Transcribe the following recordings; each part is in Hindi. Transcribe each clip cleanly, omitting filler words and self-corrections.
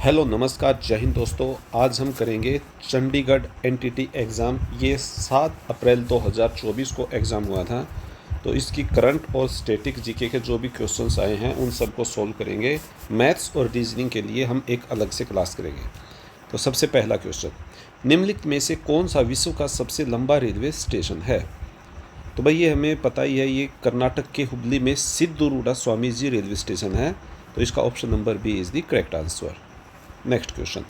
हेलो नमस्कार जय हिंद दोस्तों। आज हम करेंगे चंडीगढ़ एनटीटी एग्ज़ाम। ये 7 अप्रैल 2024 को एग्ज़ाम हुआ था। तो इसकी करंट और स्टैटिक जीके के जो भी क्वेश्चंस आए हैं उन सबको सॉल्व करेंगे। मैथ्स और रीजनिंग के लिए हम एक अलग से क्लास करेंगे। तो सबसे पहला क्वेश्चन, निम्नलिखित में से कौन सा विश्व का सबसे लंबा रेलवे स्टेशन है? तो भाई ये हमें पता ही है, ये कर्नाटक के हुबली में सिद्धरूढ़ा स्वामी जी रेलवे स्टेशन है। तो इसका option number B is the correct answer. Next question,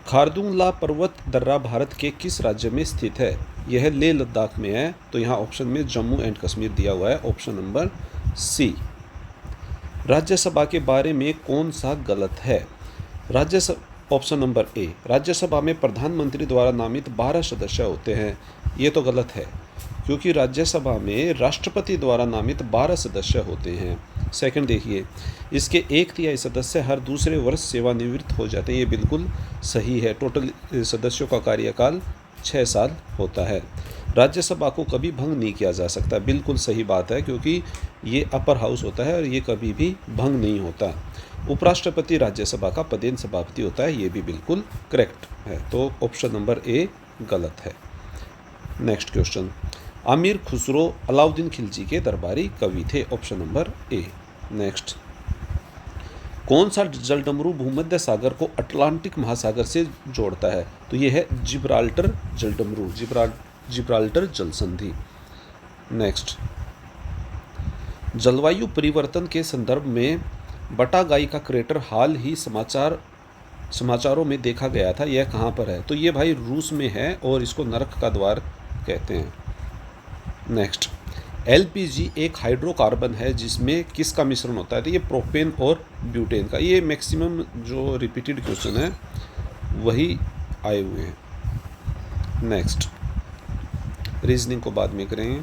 Khardungla पर्वत दर्रा भारत के किस राज्य में स्थित है? यह लेह लद्दाख में है। तो यहाँ ऑप्शन में जम्मू एंड कश्मीर दिया हुआ है, ऑप्शन नंबर सी। राज्यसभा के बारे में कौन सा गलत है? ऑप्शन नंबर ए, राज्यसभा में प्रधानमंत्री द्वारा नामित 12 सदस्य होते हैं। ये तो गलत है, क्योंकि राज्यसभा में राष्ट्रपति द्वारा नामित 12 सदस्य होते हैं। सेकंड देखिए, इसके 1/3 सदस्य हर दूसरे वर्ष सेवानिवृत्त हो जाते हैं। ये बिल्कुल सही है। टोटल सदस्यों का कार्यकाल 6 साल होता है। राज्यसभा को कभी भंग नहीं किया जा सकता, बिल्कुल सही बात है, क्योंकि ये अपर हाउस होता है और ये कभी भी भंग नहीं होता। उपराष्ट्रपति राज्यसभा का पदेन सभापति होता है, ये भी बिल्कुल करेक्ट है। तो ऑप्शन नंबर ए गलत है। नेक्स्ट क्वेश्चन, अमीर खुसरो अलाउद्दीन खिलजी के दरबारी कवि थे, ऑप्शन नंबर ए। नेक्स्ट, कौन सा जलडमरू भूमध्य सागर को अटलांटिक महासागर से जोड़ता है? तो ये है जिब्राल्टर जलडमरू, जिब्राल्टर जल संधि। नेक्स्ट, जलवायु परिवर्तन के संदर्भ में बटागाई का क्रेटर हाल ही समाचारों में देखा गया था। यह कहाँ पर है? तो ये भाई रूस में है और इसको नरक का द्वार कहते हैं। नेक्स्ट, एलपीजी एक हाइड्रोकार्बन है जिसमें किसका मिश्रण होता है? तो ये प्रोपेन और ब्यूटेन का। ये मैक्सिमम जो रिपीटेड क्वेश्चन है वही आए हुए हैं। नेक्स्ट, रीजनिंग को बाद में करेंगे।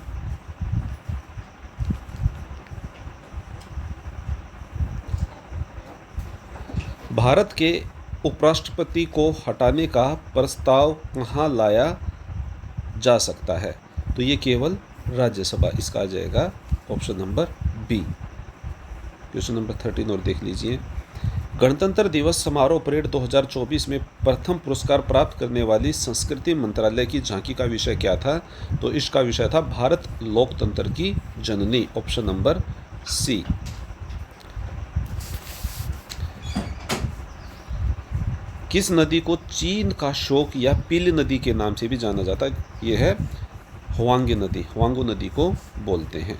भारत के उपराष्ट्रपति को हटाने का प्रस्ताव कहाँ लाया जा सकता है? तो ये केवल राज्यसभा, इसका आ जाएगा option number B. Question number 13 और देख लीजिए। गणतंत्र दिवस समारोह परेड 2024 में प्रथम पुरस्कार प्राप्त करने वाली संस्कृति मंत्रालय की झांकी का विषय क्या था? तो इसका विषय था भारत लोकतंत्र की जननी, ऑप्शन नंबर सी। किस नदी को चीन का शोक या पीली नदी के नाम से भी जाना जाता है? यह है हुआंगी नदी, हुआंगो नदी को बोलते हैं।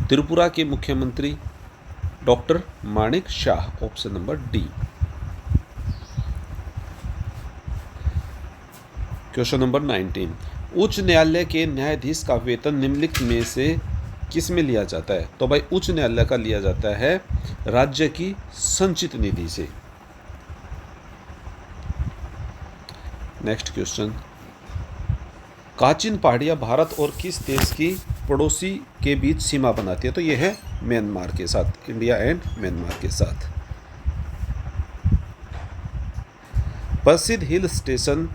त्रिपुरा के मुख्यमंत्री doctor Manik Saha, option number D. Question number 19, उच्च न्यायालय के न्यायाधीश का वेतन निम्नलिखित में से किस में लिया जाता है? तो भाई उच्च न्यायालय का लिया जाता है राज्य की संचित निधि से। नेक्स्ट क्वेश्चन, काचिन पहाड़ियाँ भारत और किस देश की पड़ोसी के बीच सीमा बनाती है? तो यह है म्यांमार के साथ, इंडिया एंड म्यांमार के साथ। प्रसिद्ध हिल स्टेशन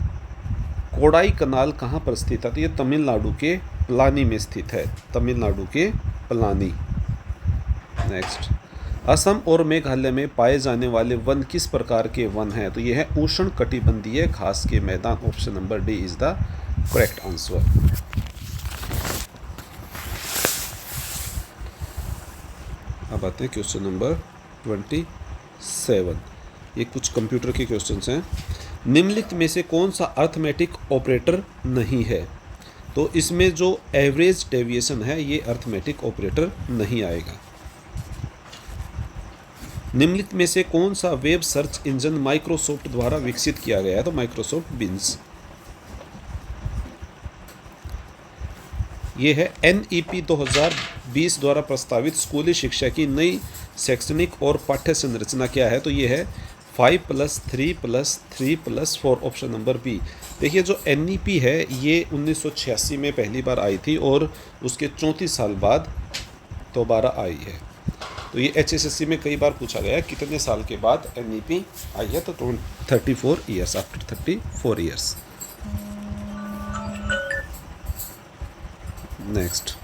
कोडाई कनाल कहाँ पर स्थित है? तो ये तमिलनाडु के पलानी में स्थित है, तमिलनाडु के पलानी। नेक्स्ट, असम और मेघालय में पाए जाने वाले वन किस प्रकार के वन हैं? तो ये है उष्ण कटिबंधीय घास के मैदान, option number D is the correct answer. अब आते हैं क्वेश्चन नंबर 27। ये कुछ कंप्यूटर के क्वेश्चंस हैं। निम्नलिखित में से कौन सा अर्थमेटिक ऑपरेटर नहीं है? तो इसमें जो एवरेज डेविएशन है ये अर्थमेटिक ऑपरेटर नहीं आएगा। निम्नलिखित में से कौन सा वेब सर्च इंजन माइक्रोसॉफ्ट द्वारा विकसित किया गया है? तो माइक्रोसॉफ्ट बिंज। ये है NEP 2020 द्वारा प्रस्तावित स्कूली शिक्षा की नई शैक्षणिक और पाठ्य संरचना क्या है? तो ये है 5+3+3+4, ऑप्शन नंबर बी। देखिए जो NEP है ये 1986 में पहली बार आई थी और उसके 34 साल बाद दोबारा आई है। तो ये HSSC में कई बार पूछा गया कितने साल के बाद NEP आई है? तो 34 years, after 34 years. Next,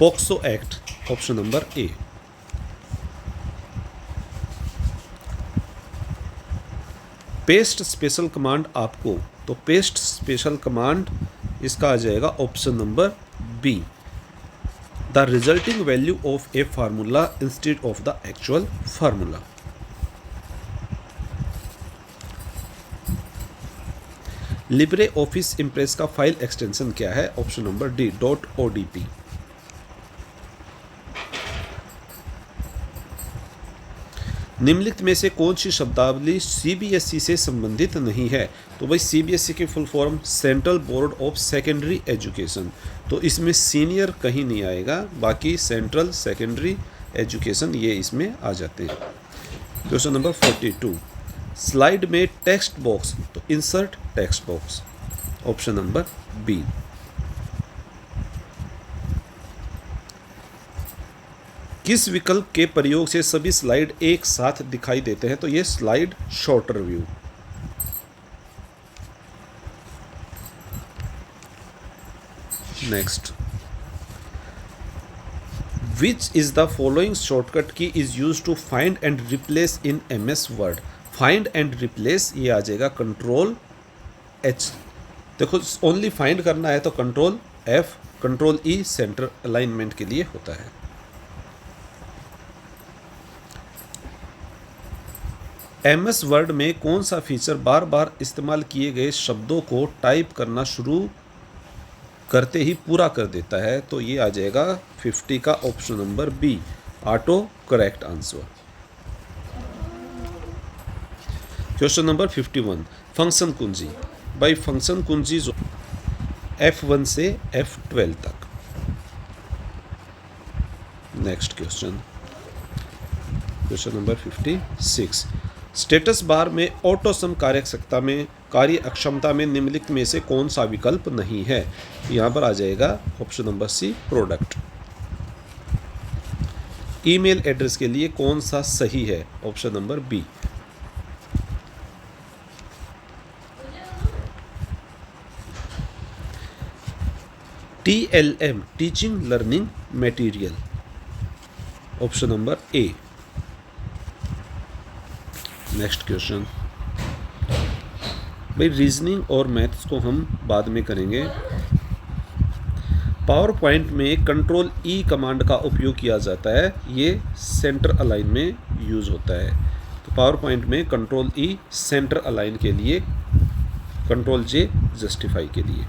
POCSO act, option number A. Paste special command आपको, तो पेस्ट स्पेशल कमांड इसका आ जाएगा option number B, the resulting value of a formula instead of the actual formula. Libre Office Impress का फाइल एक्सटेंशन क्या है? Option number D, .odp। निम्नलिखित में से कौन सी शब्दावली सीबीएसई से संबंधित नहीं है? तो भाई सीबीएसई की full form central board of secondary education, तो इसमें सीनियर कहीं नहीं आएगा, बाकी सेंट्रल सेकेंडरी एजुकेशन ये इसमें आ जाते हैं। क्वेश्चन नंबर 42, स्लाइड में टेक्स्ट बॉक्स, तो insert text box, option number B. किस विकल्प के प्रयोग से सभी स्लाइड एक साथ दिखाई देते हैं? तो ये slide shorter view. Next, which is the following shortcut key is use to find and replace in MS Word? Find and replace ये आ जाएगा कंट्रोल एच। देखो ओनली फाइंड करना है तो control F, control E center alignment के लिए होता है। एमएस वर्ड में कौन सा फीचर बार बार इस्तेमाल किए गए शब्दों को टाइप करना शुरू करते ही पूरा कर देता है? तो ये आ जाएगा 50 का option number B, auto correct answer. Question number 51, function कुंजी। भाई फंक्शन कुंजी जो F1 से F12 तक। Next question, question number 56, status bar में ऑटो सम कार्य अक्षमता में निम्नलिखित में से कौन सा विकल्प नहीं है? यहाँ पर आ जाएगा option number C, product. Email address के लिए कौन सा सही है? Option number B. TLM, teaching learning material, option number A. Next question, भाई रीजनिंग और मैथ्स को हम बाद में करेंगे। पावर पॉइंट में कंट्रोल ई कमांड का उपयोग किया जाता है, ये सेंटर अलाइन में यूज होता है। तो पावर पॉइंट में कंट्रोल ई सेंटर अलाइन के लिए, कंट्रोल जे जस्टिफाई के लिए।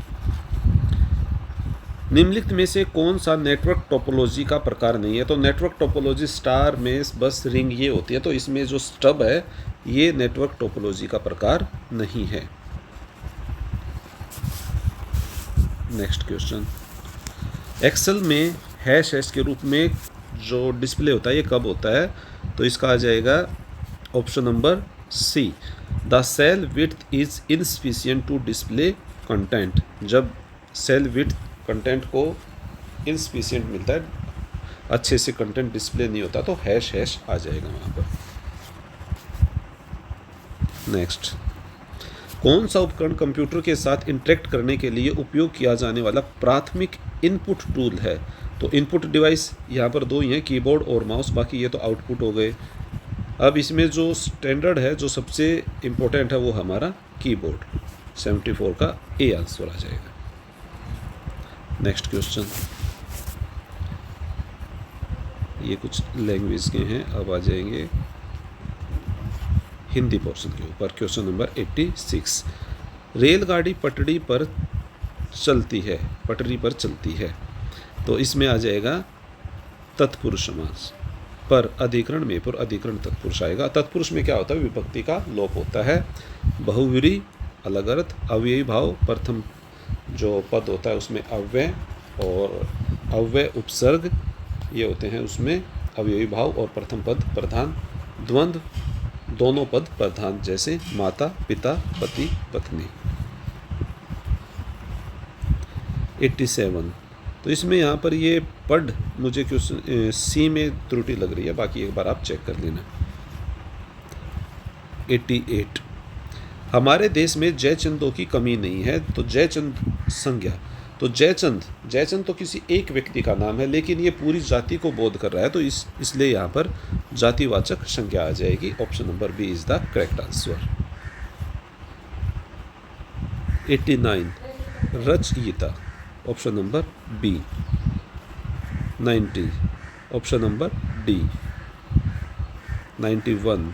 निम्नलिखित में से कौन सा नेटवर्क टोपोलॉजी का प्रकार नहीं है? तो नेटवर्क टोपोलॉजी स्टार में बस रिंग ये होती है, तो इसमें जो स्टब है ये नेटवर्क टोपोलॉजी का प्रकार नहीं है। नेक्स्ट क्वेश्चन, एक्सेल में हैश के रूप में जो डिस्प्ले होता है ये कब होता है? तो इसका आ जाएगा option number C, the cell width is insufficient to display content. जब सेल विड्थ कंटेंट को इनसफिशिएंट मिलता है, अच्छे से कंटेंट डिस्प्ले नहीं होता, तो हैश आ जाएगा वहाँ पर। नेक्स्ट, कौन सा उपकरण कंप्यूटर के साथ इंटरेक्ट करने के लिए उपयोग किया जाने वाला प्राथमिक इनपुट टूल है? तो इनपुट डिवाइस यहाँ पर दो ही हैं, कीबोर्ड और माउस, बाकी ये तो आउटपुट हो गए। अब इसमें जो स्टैंडर्ड है, जो सबसे इम्पोर्टेंट है, वो हमारा कीबोर्ड, 74 का ए आंसर आ जाएगा। नेक्स्ट क्वेश्चन, ये कुछ लैंग्वेज के हैं, अब आ जाएंगे हिंदी पोर्शन के ऊपर। क्वेश्चन नंबर 86, रेलगाड़ी पटरी पर चलती है, तो इसमें आ जाएगा तत्पुरुष समास। पर अधिकरण में पर अधिकरण तत्पुरुष आएगा। तत्पुरुष में क्या होता है? विभक्ति का लोप होता है। बहुव्रीहि अलग अर्थ, अव्ययी भाव, प्रथम जो पद होता है उसमें अव्यय और अव्यय उपसर्ग ये होते हैं, उसमें अव्ययी भाव और प्रथम पद प्रधान। द्वंद्व दोनों पद प्रधान, जैसे माता पिता पति पत्नी। 87, तो इसमें यहाँ पर ये पढ़ मुझे क्वेश्चन सी में त्रुटि लग रही है, बाकी एक बार आप चेक कर लेना। 88, हमारे देश में जयचंदों की कमी नहीं है, तो जयचंद संज्ञा, तो जयचंद, जयचंद तो किसी एक व्यक्ति का नाम है, लेकिन ये पूरी जाति को बोध कर रहा है, तो इसलिए यहाँ पर जातिवाचक संज्ञा आ जाएगी। Option number B is the correct answer. 89 रचयिता, option number B. 90 option number D. 91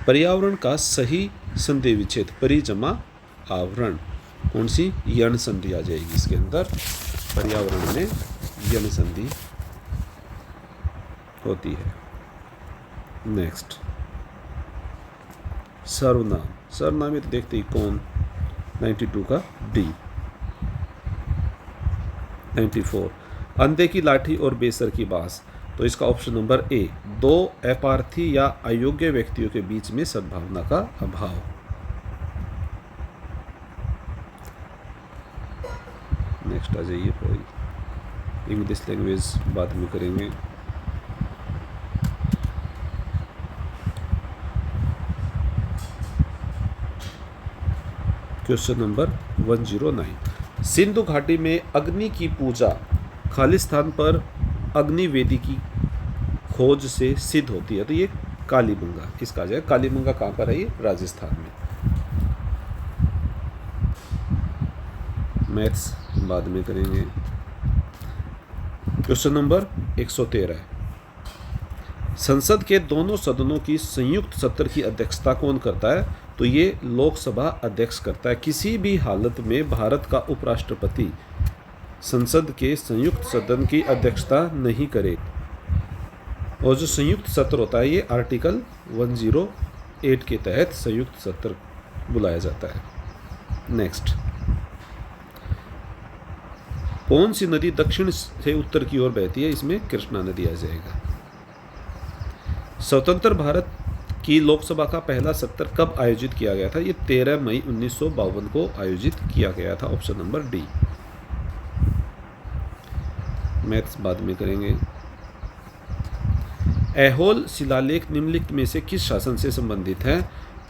पर्यावरण का सही संधि विच्छेद, परि जमा आवरण, कौन सी? यण संधि आ जाएगी इसके अंदर। पर्यावरण में यण संधि होती है। नेक्स्ट सर्वनाम, सर्वनाम तो देखते ही कौन? 92 का डी। 94 अंधे की लाठी और बेसर की बांस, तो इसका ऑप्शन नंबर ए, दो अपार्थी या अयोग्य व्यक्तियों के बीच में सद्भावना का अभाव। नेक्स्ट आ जाइए, इंग्लिश लैंग्वेज बाद में करेंगे। क्वेश्चन नंबर 109 सिंधु घाटी में अग्नि की पूजा खालिस्तान पर अग्निवेदी की खोज से सिद्ध होती है, तो ये कालीबंगा इसका आ जाएगा। कालीबंगा कहाँ पर है? ये राजस्थान में। मैथ्स बाद में करेंगे। क्वेश्चन नंबर 113 संसद के दोनों सदनों की संयुक्त सत्र की अध्यक्षता कौन करता है? तो ये लोकसभा अध्यक्ष करता है। किसी भी हालत में भारत का उपराष्ट्रपति संसद के संयुक्त सदन की अध्यक्षता नहीं करे। और जो संयुक्त सत्र होता है ये आर्टिकल 108 के तहत संयुक्त सत्र बुलाया जाता है। नेक्स्ट कौन सी नदी दक्षिण से उत्तर की ओर बहती है? इसमें कृष्णा नदी आ जाएगा। स्वतंत्र भारत की लोकसभा का पहला सत्र कब आयोजित किया गया था? ये 13 मई 1952 को आयोजित किया गया था। Option number D. मैथ्स बाद में करेंगे। ऐहोल शिलालेख निम्नलिखित में से किस शासन से संबंधित है?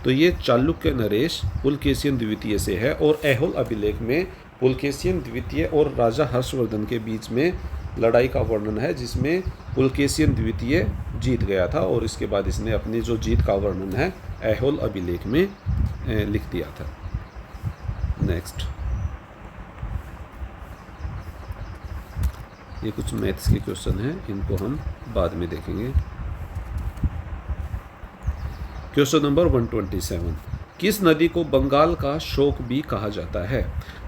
तो ये चालुक्य नरेश पुलकेशियन द्वितीय से है। और ऐहोल अभिलेख में पुलकेशियन द्वितीय और राजा हर्षवर्धन के बीच में लड़ाई का वर्णन है, जिसमें पुलकेशियन द्वितीय जीत गया था और इसके बाद इसने अपनी जो जीत का वर्णन है ऐहोल अभिलेख में लिख दिया था। नेक्स्ट ये कुछ मैथ्स के क्वेश्चन हैं, इनको हम बाद में देखेंगे। क्वेश्चन नंबर 127 किस नदी को बंगाल का शोक भी कहा जाता है?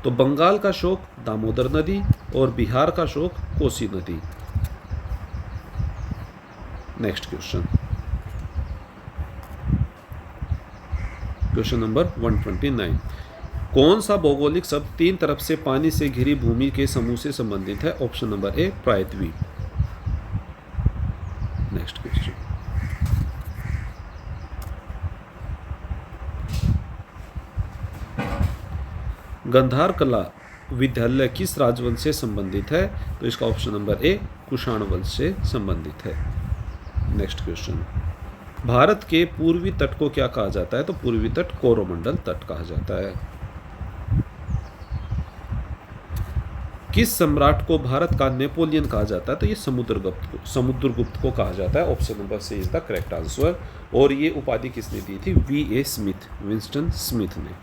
तो बंगाल का शोक दामोदर नदी और बिहार का शोक कोसी नदी। नेक्स्ट क्वेश्चन, क्वेश्चन नंबर 129 कौन सा भौगोलिक शब्द तीन तरफ से पानी से घिरी भूमि के समूह से संबंधित है? ऑप्शन नंबर ए प्रायद्वीप। नेक्स्ट क्वेश्चन, गंधार कला विद्यालय किस राजवंश से संबंधित है? तो इसका ऑप्शन नंबर ए कुषाण वंश से संबंधित है। नेक्स्ट क्वेश्चन, भारत के पूर्वी तट को क्या कहा जाता है? तो पूर्वी तट कोरोमंडल तट कहा जाता है। किस सम्राट को भारत का नेपोलियन कहा जाता है? तो ये समुद्रगुप्त को कहा जाता है। Option number C is the correct answer. और ये उपाधि किसने दी थी? वी.ए. स्मिथ, विंस्टन स्मिथ ने।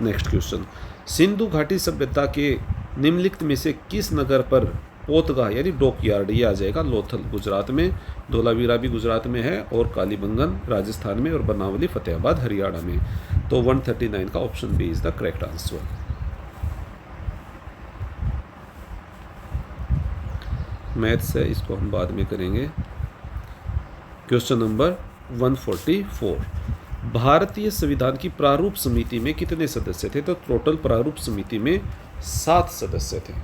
नेक्स्ट क्वेश्चन, सिंधु घाटी सभ्यता के निम्नलिखित में से किस नगर पर पोतगाह यानी डॉकयार्ड, ये आ जाएगा लोथल गुजरात में, धोलावीरा भी गुजरात में है, और कालीबंगन राजस्थान में, और बनावली फतेहाबाद हरियाणा में। तो 139 का option B is the correct answer. Maths है, इसको हम बाद में करेंगे। क्वेश्चन नंबर 144 भारतीय संविधान की प्रारूप समिति में कितने सदस्य थे? तो टोटल प्रारूप समिति में 7 सदस्य थे।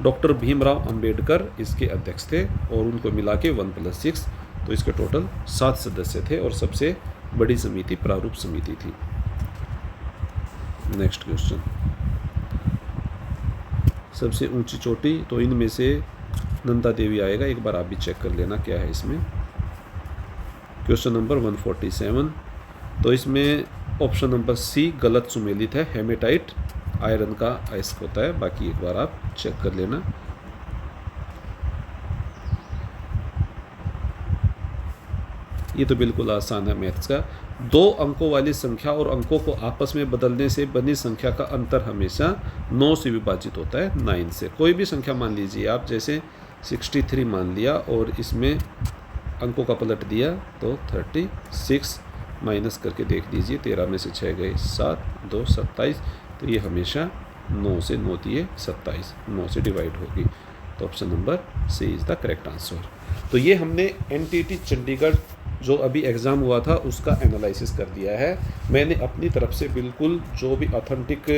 डॉक्टर भीमराव अंबेडकर इसके अध्यक्ष थे और उनको मिला के 1+6, तो इसके टोटल 7 सदस्य थे और सबसे बड़ी समिति प्रारूप समिति थी। नेक्स्ट क्वेश्चन, सबसे ऊंची चोटी, तो इनमें से नंदा देवी आएगा, एक बार आप भी चेक कर लेना क्या है इसमें। क्वेश्चन नंबर 147, तो इसमें ऑप्शन नंबर सी गलत सुमेलित है। हेमेटाइट आयरन का अयस्क होता है। बाकी एक बार आप चेक कर लेना। ये तो बिल्कुल आसान है मैथ्स का। 2 अंकों वाली संख्या और अंकों को आपस में बदलने से बनी संख्या का अंतर हमेशा 9 से विभाजित होता है, 9 से। कोई भी संख्या मान लीजिए आप, जैसे 63 मान लिया और इसमें अंकों का पलट दिया तो 36 माइनस करके देख लीजिए, 13 में से 6 गए 7, 2 27, तो ये हमेशा 9 से 9 दिए 27, 9 से डिवाइड होगी। तो option number C is the correct answer. तो ये हमने एनटीटी चंडीगढ़ जो अभी एग्ज़ाम हुआ था उसका एनालिसिस कर दिया है। मैंने अपनी तरफ से बिल्कुल जो भी ऑथेंटिक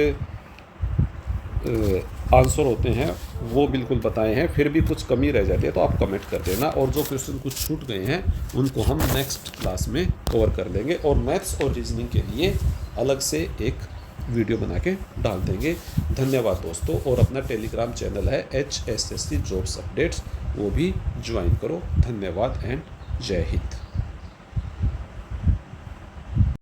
आंसर होते हैं वो बिल्कुल बताए हैं। फिर भी कुछ कमी रह जाती है तो आप कमेंट कर देना, और जो क्वेश्चन कुछ छूट गए हैं उनको हम नेक्स्ट क्लास में कवर कर लेंगे, और मैथ्स और रीजनिंग के लिए अलग से एक वीडियो बना के डाल देंगे। धन्यवाद दोस्तों, और अपना टेलीग्राम चैनल है HSSC जॉब्स अपडेट्स, वो भी ज्वाइन करो। धन्यवाद एंड जय हिंद।